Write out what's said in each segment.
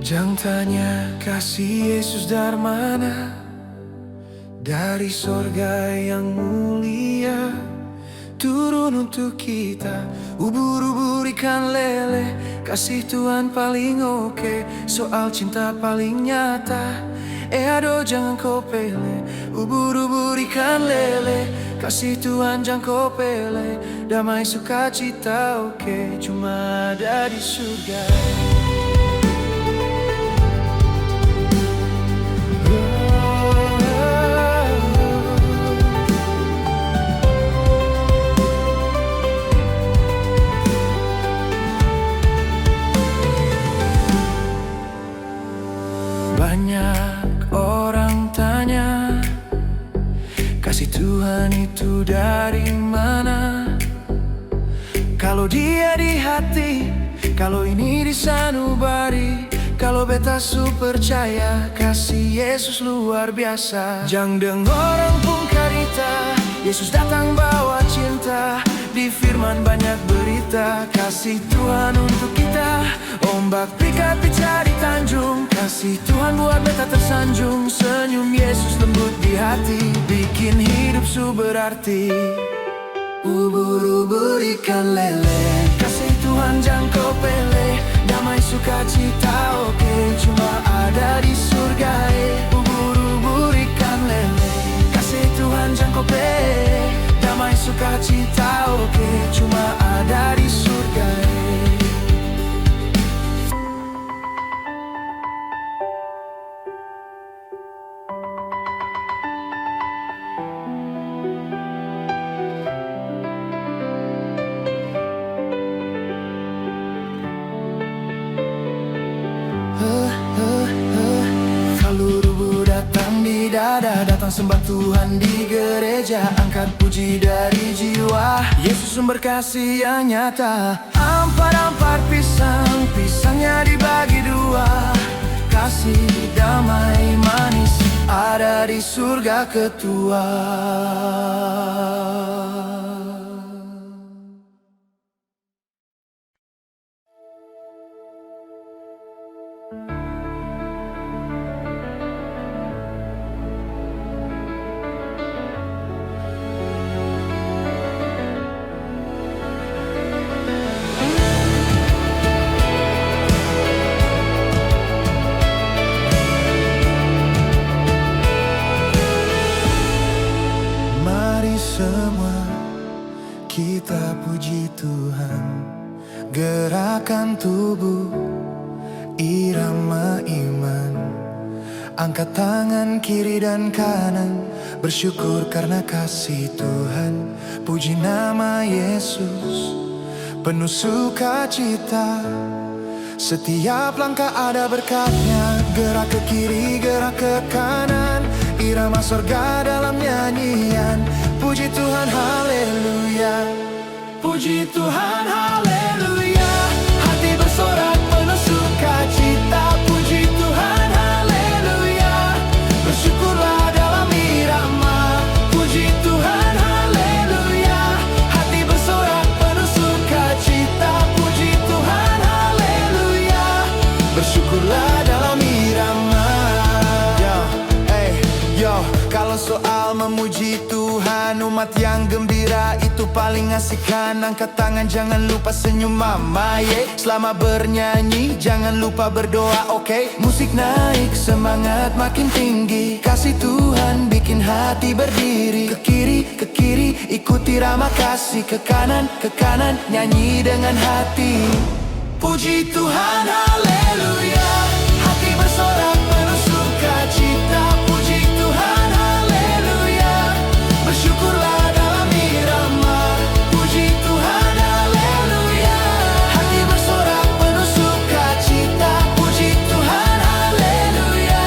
Jangan tanya kasih Yesus dari mana, dari sorga yang mulia turun untuk kita. Ubur-ubur ikan lele, kasih Tuhan paling oke, soal cinta paling nyata. Aduh jangan kau pele, ubur-ubur ikan lele, kasih Tuhan jangan kau pele. Damai sukacita oke, cuma ada di surga. Banyak orang tanya, kasih Tuhan itu dari mana? Kalau dia di hati, kalau ini di sanubari, kalau beta su percaya kasih Yesus luar biasa. Jangan dengar orang pun karita, Yesus datang bawa cinta. Di firman banyak berita, kasih Tuhan untuk kita. Ombak pikat pica di tanjung, kasih Tuhan buat beta tersanjung. Senyum Yesus lembut di hati, bikin hidup su berarti. Ubur-ubur ikan lele, kasih Tuhan jangan kau pele. Damai sukacita oke, cuma ada di surga. Ubur-ubur ikan lele, kasih Tuhan jangan kau pele. Damai sukacita oke, cuma ada di surga. Kalau rubuh datang di dada, datang sembah Tuhan di gereja, angkat puji dari jiwa. Yesus sumber kasih yang nyata. Ampar-ampar pisang, pisangnya dibagi dua. Kasih damai manis ada di surga ketua. Semua kita puji Tuhan, gerakan tubuh, irama iman. Angkat tangan kiri dan kanan, bersyukur karena kasih Tuhan. Puji nama Yesus, penuh sukacita. Setiap langkah ada berkatnya, gerak ke kiri, gerak ke kanan. Irama sorga dalam nyanyian. Puji Tuhan, haleluya. Puji Tuhan, haleluya. Hati bersorak penuh sukacita. Puji Tuhan, haleluya. Bersyukurlah dalam irama. Puji Tuhan, haleluya. Hati bersorak penuh sukacita. Puji Tuhan, haleluya. Bersyukurlah dalam irama. Kalau soal memuji Tuhan, umat yang gembira itu paling asik-an. Angkat tangan jangan lupa senyum mama, Selama bernyanyi jangan lupa berdoa, oke? Musik naik, semangat makin tinggi. Kasih Tuhan bikin hati berdiri. Ke kiri, ikuti irama kasih. Ke kanan, nyanyi dengan hati. Puji Tuhan, haleluya. Hati bersorak penuh sukacita. Puji Tuhan, haleluya. Bersyukurlah dalam irama. Puji Tuhan, haleluya. Hati bersorak penuh sukacita. Puji Tuhan, haleluya.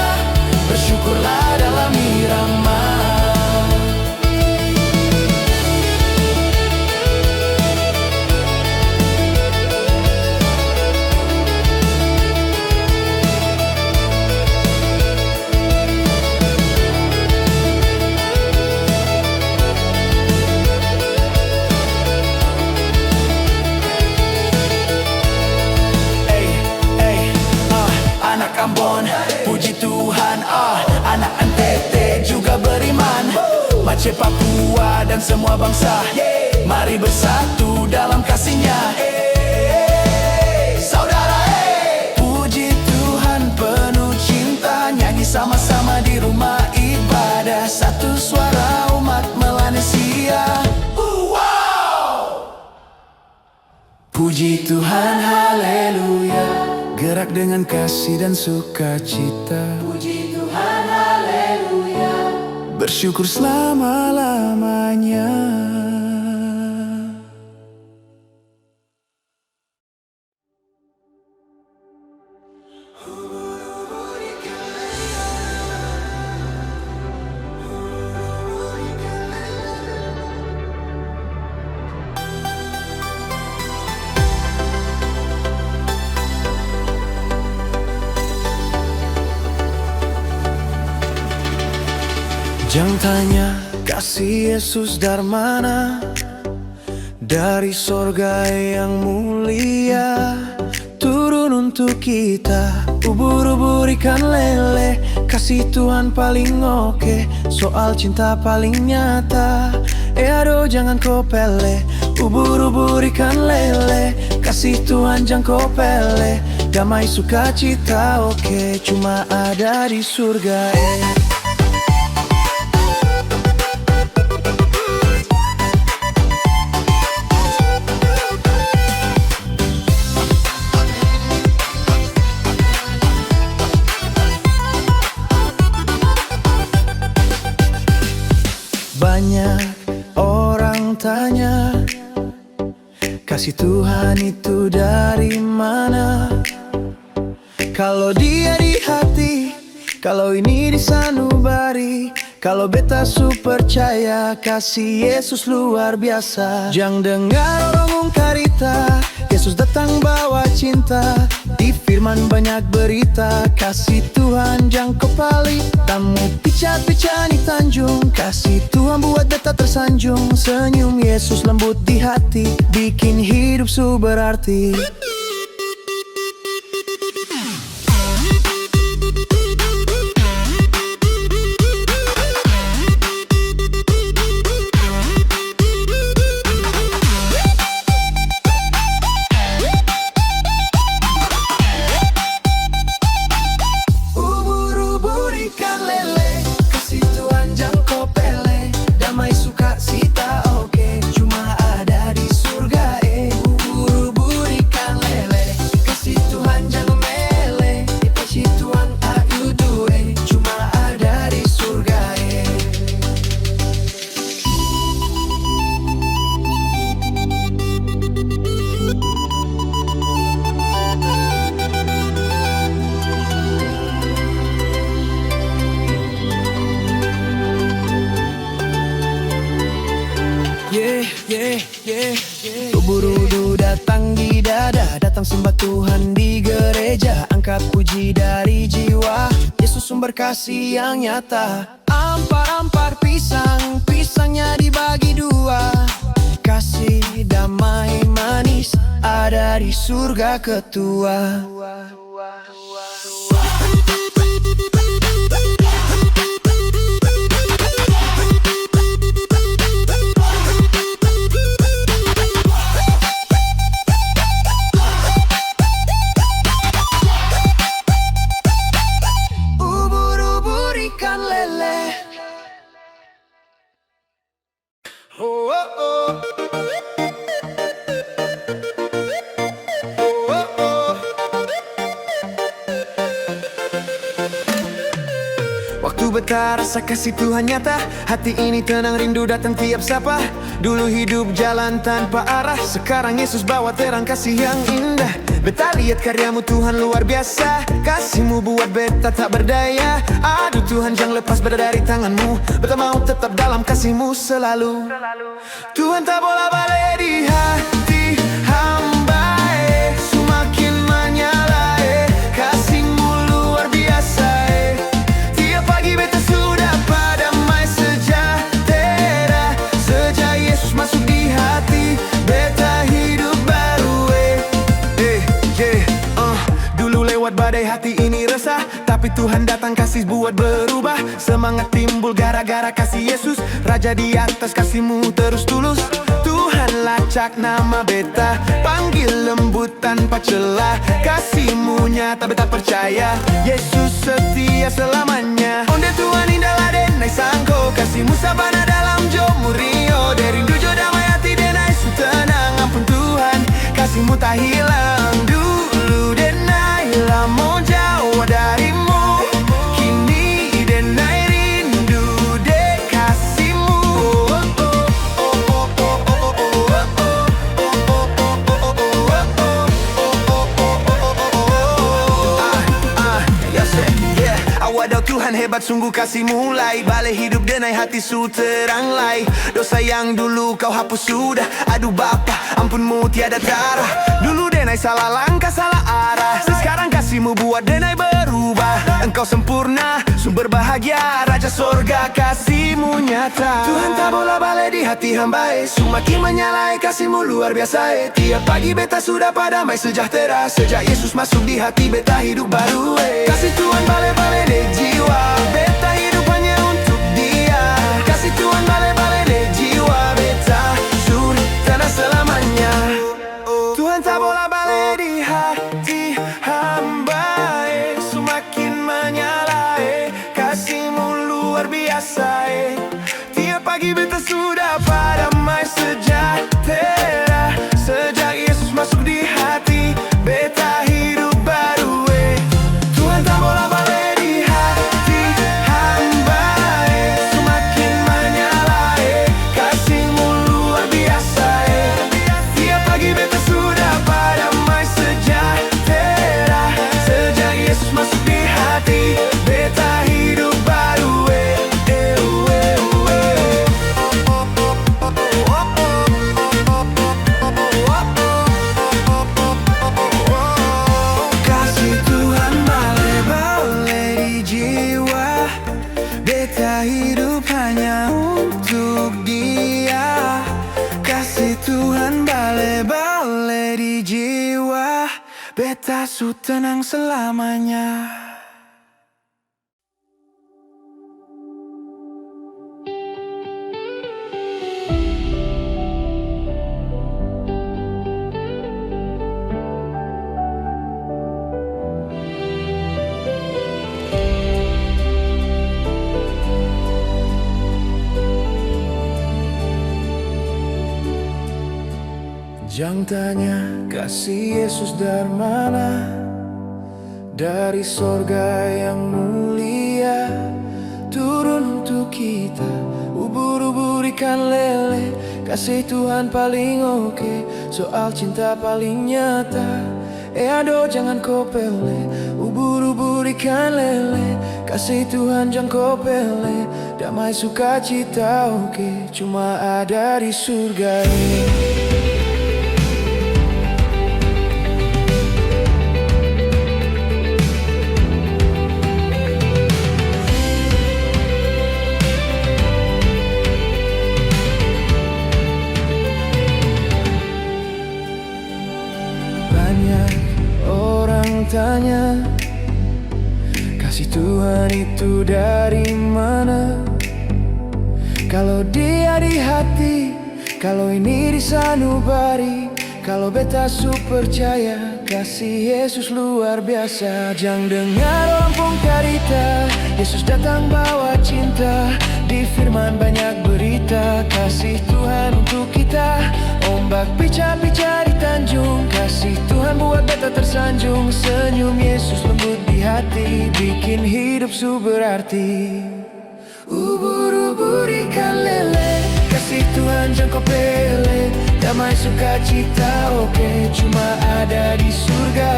Bersyukurlah dalam irama. Aceh, Papua, dan semua bangsa. Mari bersatu dalam kasih-Nya. Saudara, puji Tuhan penuh cinta. Nyanyi sama-sama di rumah ibadah. Satu suara umat Melanesia. Puji Tuhan, haleluya. Gerak dengan kasih dan sukacita. Puji Tuhan, haleluya. Bersyukur selama-lamanya. Jangan tanya kasih Yesus dari mana, dari sorga yang mulia turun untuk kita. Ubur-ubur ikan lele, kasih Tuhan paling oke, soal cinta paling nyata. Aduh jangan kau pele, ubur-ubur ikan lele, kasih Tuhan jangan kau pele. Damai sukacita oke, cuma ada di surga. Banyak orang tanya, kasih Tuhan itu dari mana? Kalau dia di hati, kalau ini di sanubari, kalau beta su percaya kasih Yesus luar biasa. Jangan dengar orang ungkarita, Yesus datang bawa cinta. Di firman banyak berita, kasih Tuhan jangan kepali. Tamu picat-picat di Tanjung, kasih Tuhan buat beta tersanjung. Senyum Yesus lembut di hati, bikin hidup su berarti. Ubur-ubur datang di dada, datang sembah Tuhan di gereja. Angkat puji dari jiwa, Yesus sumber kasih yang nyata. Ampar-ampar pisang, pisangnya dibagi dua. Kasih damai manis ada di surga ketua. Waktu beta rasa kasih Tuhan nyata, hati ini tenang rindu datang tiap sapa. Dulu hidup jalan tanpa arah, sekarang Yesus bawa terang kasih yang indah. Beta lihat karyamu Tuhan luar biasa, kasihmu buat beta tak berdaya. Aduh Tuhan jangan lepas beta dari tanganmu, beta mau tetap dalam kasihmu selalu. Tuhan tak bola balik di hati hamba, semakin menyala, kasihmu luar biasa. Tiap pagi beta sudah padamai sejahtera, sejak Yesus masuk di hati, beta hidup baru. Dulu lewat badai hati ini resah, Tapi Tuhan datang kasih buat berubah. Semangat timbul gara-gara kasih Yesus. Raja di atas kasihmu terus tulus. Tuhan lacak nama beta, panggil lembut tanpa celah. Kasihmu nyata beta percaya, Yesus setia selamanya. Onde Tuhan indah denai sangko, kasihmu sabana dalam jomu rio. Dari dujo damai hati denai su tenang. Ampun Tuhan, kasihmu tak hilang. Dulu denai lamo jauh darimu, kini denai rindu dek kasihmu. Wadaw Tuhan hebat sungguh kasih mulai. Balik hidup denai hati su terang lai. Dosa yang dulu kau hapus sudah. Aduh Bapa, ampunmu tiada tara. Dulu denai salah langkah salah arah. Sekarang kasihmu buat denai berubah. Engkau sempurna, sumber bahagia. Raja sorga kasihmu nyata. Tuhan tak bola balik di hati hamba. Semakin menyalai kasihmu luar biasa. Tiap pagi beta sudah padamai sejahtera. Sejak Yesus masuk di hati beta hidup baru. Kasih Tuhan balik-balik deh jiwa, beta hidup hanya untuk dia. Kasih Tuhan balik-balik deh jiwa, beta suri tanah selamanya. Tuhan tak bola balik di hati hamba. Semakin menyala, kasihmu luar biasa. Tiap pagi beta sudah padamai sejahtera. Sejak Yesus masuk di hati beta hidup baru. Tuhan tak bola balik di hati hamba. Semakin menyala, kasihmu luar biasa. Tiap pagi beta sudah padamai sejahtera. Sejak Yesus masuk di hati beta hidup baru. Kasih Tuhan balik-balik di jiwa, beta hidup hanya untuk dia. Kasih Tuhan balik-balik di jiwa, beta su tenang selamanya. Jangan tanya kasih Yesus dari mana. Dari sorga yang mulia turun untuk kita. Ubur-ubur ikan lele, kasih Tuhan paling oke. Soal cinta paling nyata, aduh jangan kau pele. Ubur-ubur ikan lele, kasih Tuhan jangan kau pele. Damai sukacita oke, cuma ada di surga ini. Tanya, kasih Tuhan itu dari mana? Kalau dia di hati, kalau ini di sanubari, kalau beta su percaya, kasih Yesus luar biasa. Jangan dengar orang pun karita, Yesus datang bawa cinta. Di firman banyak berita, kasih Tuhan untuk kita. Ombak pica-pica di tanjung, kasih Tuhan buat beta tersanjung. Senyum Yesus lembut di hati, bikin hidup su berarti. Ubur-ubur ikan lele, kasih Tuhan jangan kau pele. Damai sukacita oke, cuma ada di surga.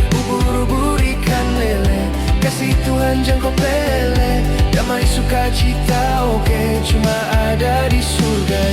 Ubur-ubur ikan lele, kasih Tuhan jangan kau pele. Damai sukacita oke, cuma ada di surga.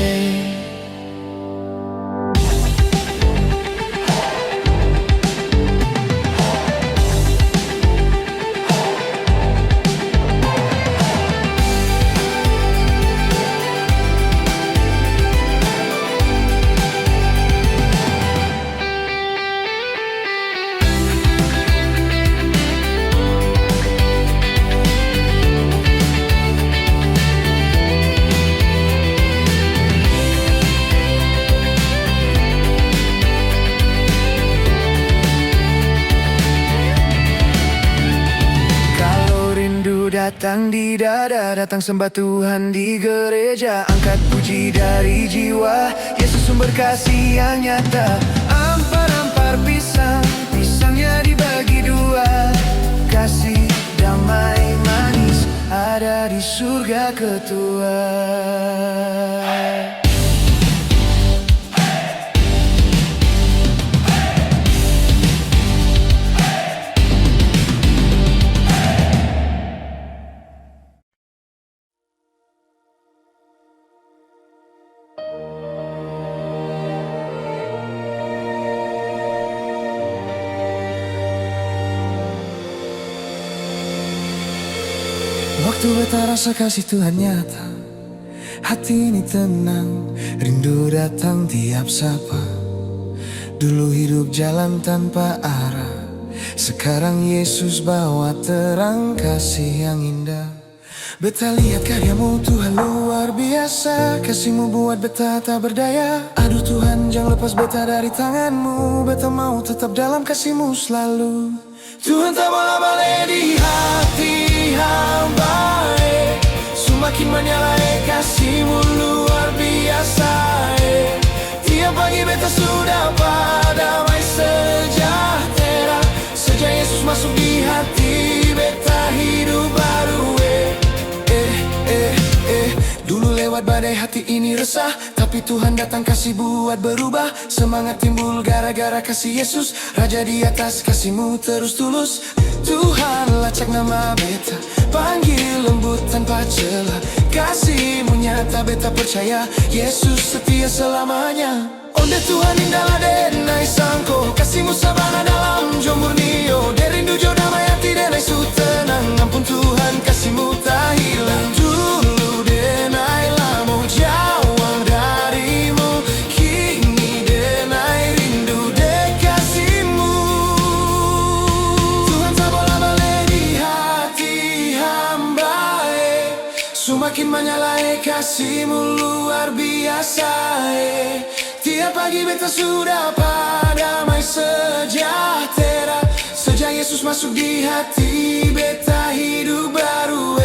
datang di dada, datang sembah Tuhan di gereja. Angkat puji dari jiwa, Yesus sumber kasih yang nyata. Ampar-ampar pisang, pisangnya dibagi dua. Kasih damai manis ada di surga ketua. Waktu beta rasa kasih Tuhan nyata, hati ini tenang, rindu datang tiap sapa. Dulu hidup jalan tanpa arah, sekarang Yesus bawa terang kasih yang indah. Beta lihat karyamu Tuhan luar biasa, kasihmu buat beta tak berdaya. Aduh Tuhan jangan lepas beta dari tanganmu, beta mau tetap dalam kasihmu selalu. Tuhan tak bola balik di hati hamba, semakin menyala kasihmu luar biasa. Tiap pagi beta sudah damai sejahtera, sejak Yesus masuk di hati beta hidup baru. Dulu lewat badai hati ini resah, tapi Tuhan datang kasih buat berubah. Semangat timbul gara-gara kasih Yesus, Raja di atas kasihmu terus tulus. Tuhan lacak nama beta, panggil lembut tanpa celah. Kasihmu nyata beta percaya, Yesus setia selamanya. Onde Tuhan indahlah denai sangko, kasihmu sabana dalam jomurnio. Derindu jo damai hati denai su tenang, ampun Tuhan kasihmu tak hilang. Dulu denai lamo jauh darimu, kini denai rindu dek kasihmu. Tuhan tak bola balik di hati hamba, semakin menyala kasihmu luar biasa. Tiap pagi beta sudah damai sejahtera, sejak Yesus masuk di hati beta hidup baru.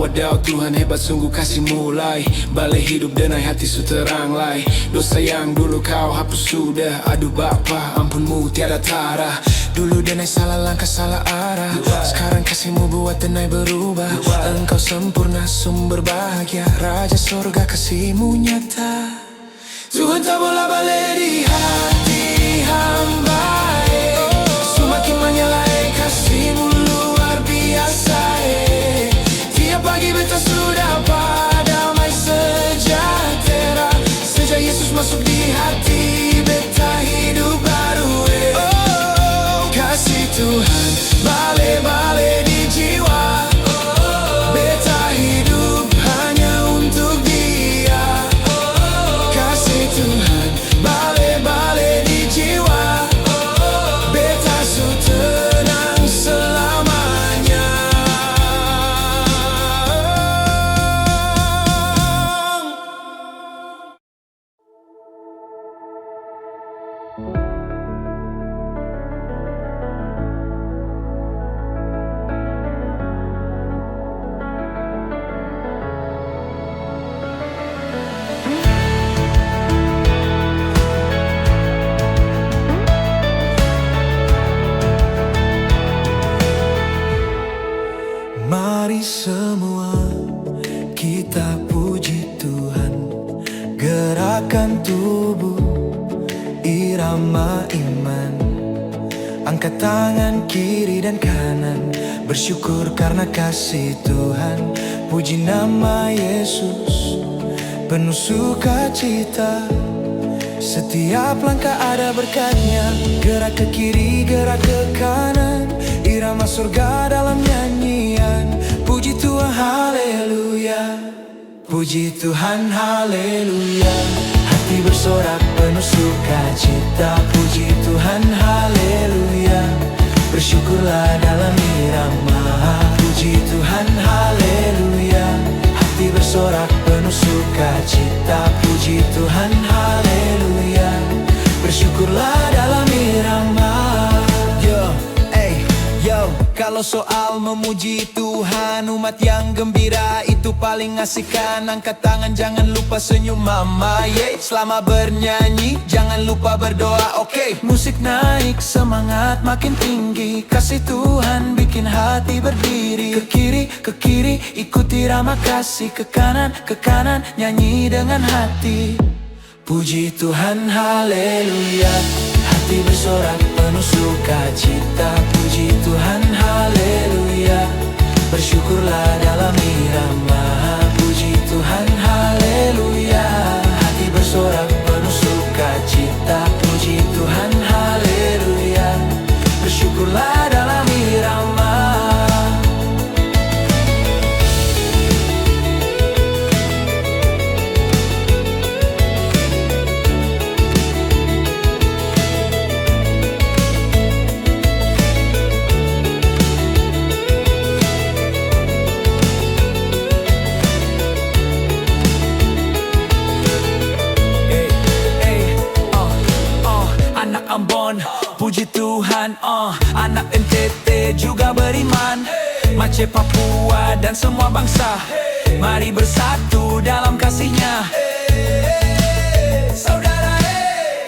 Wadaw Tuhan hebat sungguh kasih mulai, balik hidup denai hati su terang lai. Dosa yang dulu kau hapus sudah, aduh Bapa ampunmu tiada tara. Dulu denai salah langkah salah arah, sekarang kasihmu buat denai berubah. Engkau sempurna sumber bahagia, Raja sorga kasihmu nyata. Tuhan tak bola balik di hati hamba, semakin menyala kasihmu luar biasa. Pagi beta sudah damai sejahtera, sejak Yesus masuk di hati beta hidup baru. Kasih Tuhan balik-balik di jiwa, beta hidup hanya untuk Dia. Kasih Tuhan balik-balik di jiwa, beta su tenang selamanya. Mari semua kita puji Tuhan, gerakan tubuh, irama iman. Angkat tangan kiri dan kanan, bersyukur karena kasih Tuhan. Puji nama Yesus, penuh sukacita. Setiap langkah ada berkatnya, gerak ke kiri, gerak ke kanan. Irama surga dalam nyanyian, puji Tuhan, haleluya. Puji Tuhan, haleluya. Hati bersorak penuh sukacita. Puji Tuhan, haleluya. Bersyukurlah dalam irama. Puji Tuhan, haleluya. Hati bersorak penuh sukacita. Puji Tuhan, haleluya. Bersyukurlah dalam irama. Kalau soal memuji Tuhan, umat yang gembira itu paling asik kan. Angkat tangan, jangan lupa senyum mama, yeah. Selama bernyanyi, jangan lupa berdoa, oke. Musik naik, semangat makin tinggi. Kasih Tuhan bikin hati berdiri. Ke kiri, ikuti irama kasih. Ke kanan, nyanyi dengan hati. Puji Tuhan, haleluya. Hati bersorak penuh sukacita. Puji Tuhan, haleluya. Bersyukurlah dalam irama. Puji Tuhan, haleluya. Hati bersorak penuh sukacita. Puji Tuhan, haleluya. Bersyukurlah dalam irama. Ambon, puji Tuhan, anak NTT juga beriman. Aceh, Papua dan semua bangsa, mari bersatu dalam kasih-Nya. Saudara,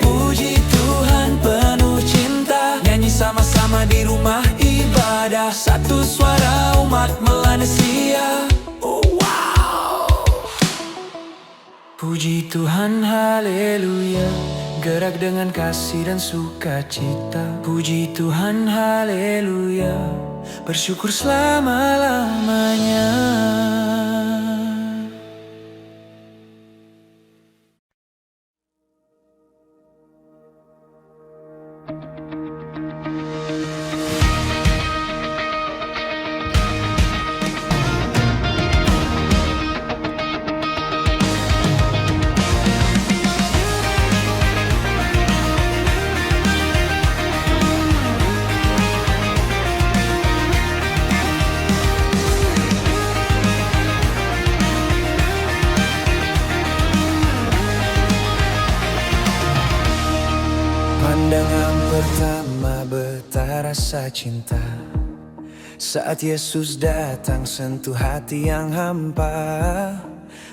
puji Tuhan penuh cinta. Nyanyi sama-sama di rumah ibadah. Satu suara umat Melanesia. Wow. Puji Tuhan, haleluya. Gerak dengan kasih dan sukacita. Puji Tuhan, haleluya. Bersyukur selama-lamanya. Pandangan pertama betah rasa cinta. Saat Yesus datang sentuh hati yang hampa.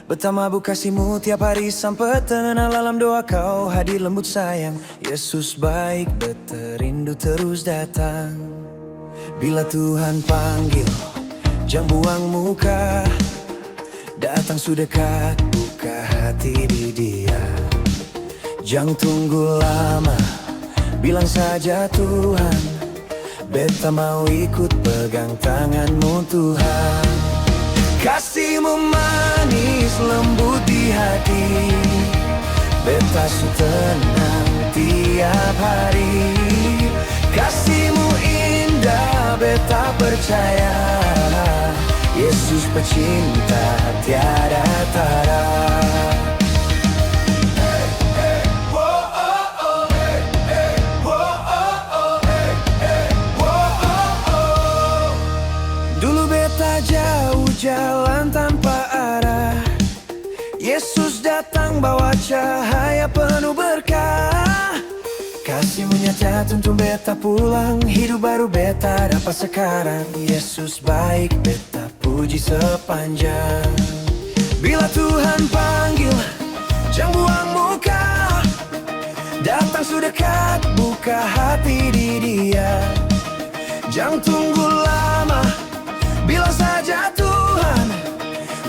Betah mabuk kasih-Mu tiap hari sampai tenang dalam doa Kau hadir lembut sayang. Yesus baik, betah rindu terus datang. Bila Tuhan panggil, jangan buang muka. Datang sudah dekat, buka hati di Dia. Jangan tunggu lama, bilang saja Tuhan, beta mau ikut pegang tangan-Mu Tuhan. Kasih-Mu manis lembut di hati, beta su tenang tiap hari. Kasih-Mu indah, beta percaya, Yesus pecinta tiada tara. Jauh jalan tanpa arah, Yesus datang bawa cahaya penuh berkah. Kasih-Mu nyata tuntun beta pulang, hidup baru beta dapat sekarang. Yesus baik, beta puji sepanjang. Bila Tuhan panggil, jangan buang muka. Datang sudah dekat, buka hati di Dia. Jangan tunggu lama, bilang saja Tuhan,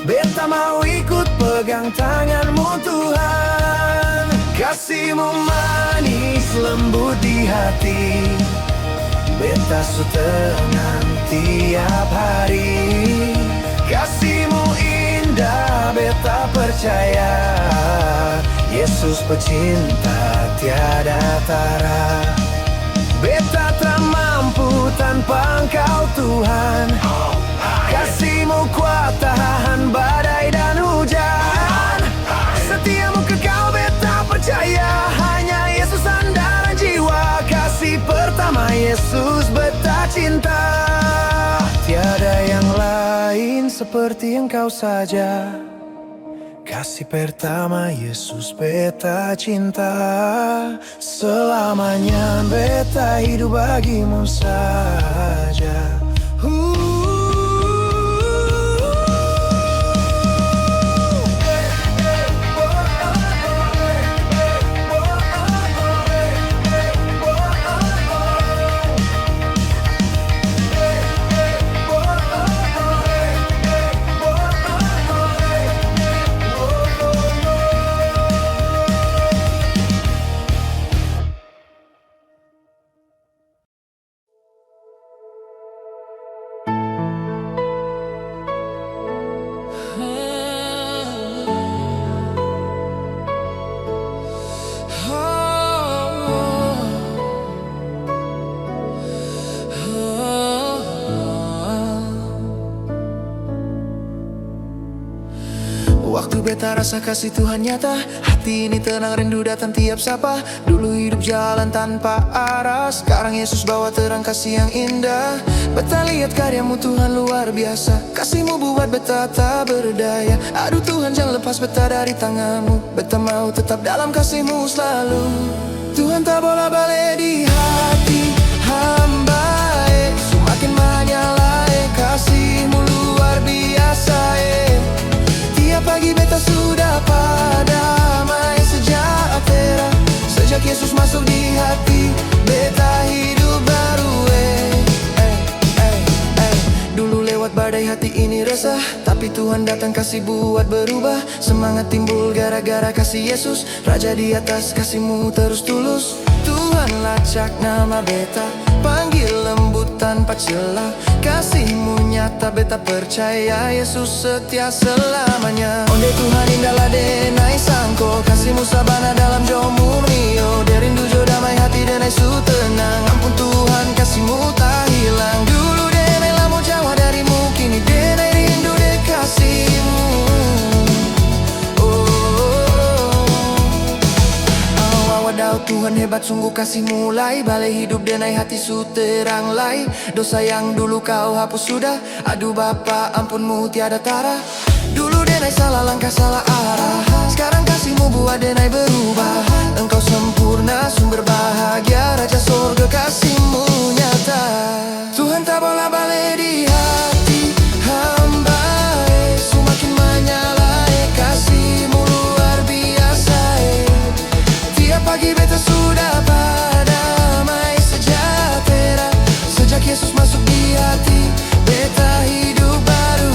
beta mau ikut pegang tangan-Mu Tuhan. Kasih-Mu manis lembut di hati, beta su tenang tiap hari. Kasih-Mu indah, beta percaya, Yesus pecinta tiada tara. Beta tak mampu tanpa Engkau Tuhan. Kasih-Mu kuat tahan badai dan hujan. seperti engkau saja. Kasih pertama Yesus beta cinta, selamanya beta hidup bagimu saja. Waktu beta rasa kasih Tuhan nyata, hati ini tenang rindu datang tiap sapa. Dulu hidup jalan tanpa arah, sekarang Yesus bawa terang kasih yang indah. Beta lihat karyamu Tuhan luar biasa, kasihmu buat beta tak berdaya. Aduh Tuhan jangan lepas beta dari tanganmu, beta mau tetap dalam kasihmu selalu. Tuhan tak bola balik di hati hamba, semakin menyala, kasihmu luar biasa. Tiap pagi beta sudah padamai sejahtera, sejak Yesus masuk di hati, beta hidup baru. Dulu lewat badai hati ini resah, tapi Tuhan datang kasih buat berubah. Semangat timbul gara-gara kasih Yesus, Raja di atas kasihmu terus tulus. Tuhan lacak nama beta, panggil lembut tanpa celah. Kasihmu nyata beta percaya, Yesus setia selamanya. Onde Tuhan indahlah denai sangko, kasihmu sabana dalam jomu nio. Derindu jo damai hati denai su tenang, ampun Tuhan kasihmu tak hilang. Dulu denai lamo jauh darimu, kini denai rindu de kasihmu. Daud Tuhan hebat sungguh kasih mulai, balai hidup denai hati su terang lai. Dosa yang dulu kau hapus sudah, aduh Bapa ampunmu tiada tara. Dulu denai salah langkah salah arah, sekarang kasihmu buat denai berubah. Engkau sempurna sumber bahagia, Raja sorga kasihmu nyata. Tuhan tak bola balik di hati hamba, semakin menyala, kasihmu luar biasa. Tiap pagi beta sudah padamai sejahtera, sejak Yesus masuk di hati, beta hidup baru.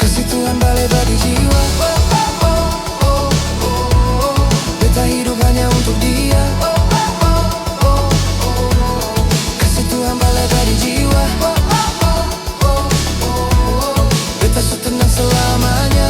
Kasih Tuhan balik bagi jiwa, beta hidup hanya untuk Dia. Kasih Tuhan balik bagi jiwa, beta setenang selamanya.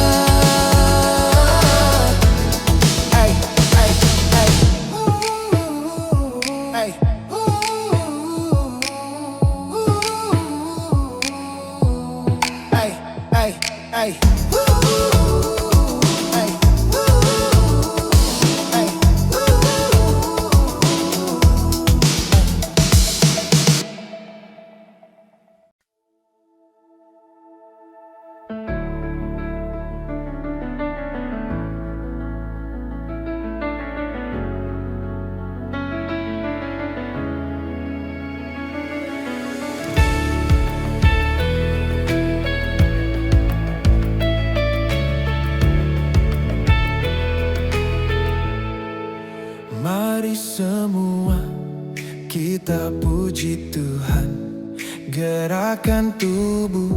Mari semua kita puji Tuhan, gerakan tubuh,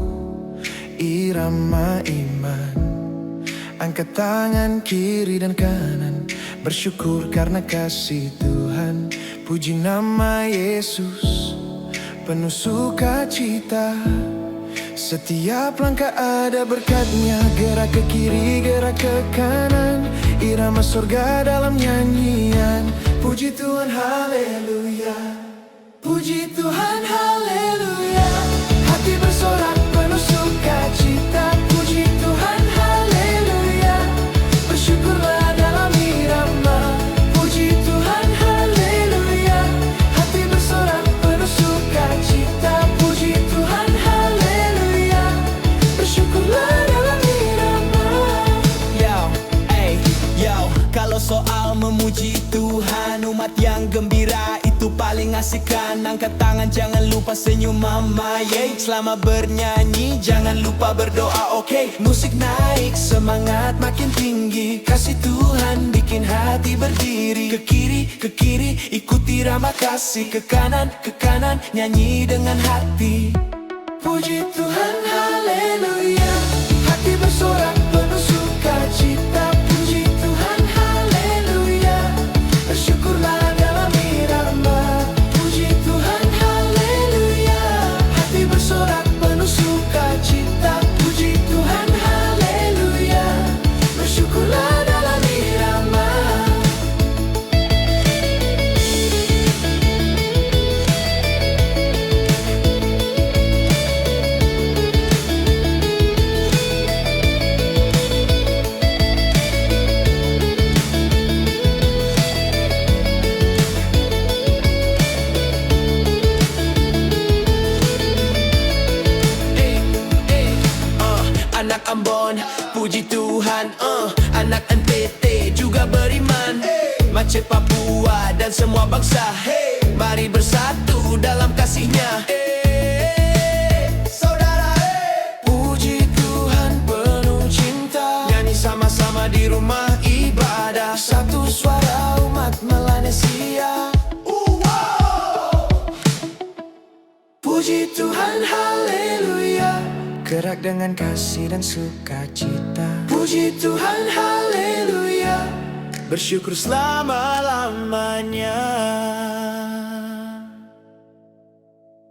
irama iman. Angkat tangan kiri dan kanan, bersyukur karena kasih Tuhan. Puji nama Yesus, penuh sukacita. Setiap langkah ada berkatnya, gerak ke kiri, gerak ke kanan. Irama surga dalam nyanyian. Puji Tuhan, haleluya. Puji Tuhan, haleluya. Hati bersorak penuh sukacita. Puji Tuhan, haleluya. Bersyukurlah dalam irama. Puji Tuhan, haleluya. Hati bersorak penuh sukacita. Puji Tuhan, haleluya. Bersyukurlah memuji Tuhan. Umat yang gembira itu paling asik kan. Angkat tangan jangan lupa senyum mama, yeah. Selama bernyanyi jangan lupa berdoa, oke. Musik naik, semangat makin tinggi. Kasih Tuhan bikin hati berdiri. Ke kiri, ikuti irama kasih. Ke kanan, nyanyi dengan hati. Puji Tuhan, haleluya. Hati bersorak penuh sukacita. Puji Tuhan, haleluya. Bersyukurlah dalam irama. Puji Tuhan, haleluya. Hati bersorak penuh sukacita. Puji Tuhan, haleluya. Bersyukurlah dalam irama. Anak Ambon, puji Tuhan, anak NTT juga beriman. Aceh, Papua, dan semua bangsa, mari bersatu dalam kasih-Nya. Saudara, puji Tuhan penuh cinta. Nyanyi sama-sama di rumah ibadah. Satu suara umat Melanesia. Puji Tuhan, haleluya. Gerak dengan kasih dan sukacita. Puji Tuhan, haleluya. Bersyukur selama-lamanya.